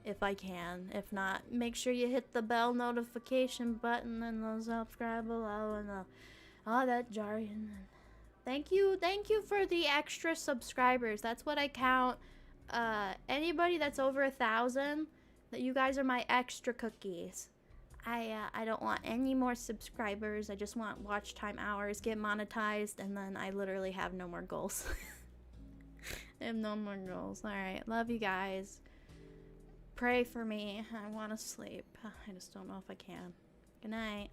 if I can. If not, make sure you hit the bell notification button and the subscribe below and all that jargon. Thank you for the extra subscribers. That's what I count. Anybody that's over 1,000, that you guys are my extra cookies. I don't want any more subscribers. I just want watch time hours, get monetized, and then I literally have no more goals. I have no more goals. All right, love you guys. Pray for me. I want to sleep. I just don't know if I can. Good night.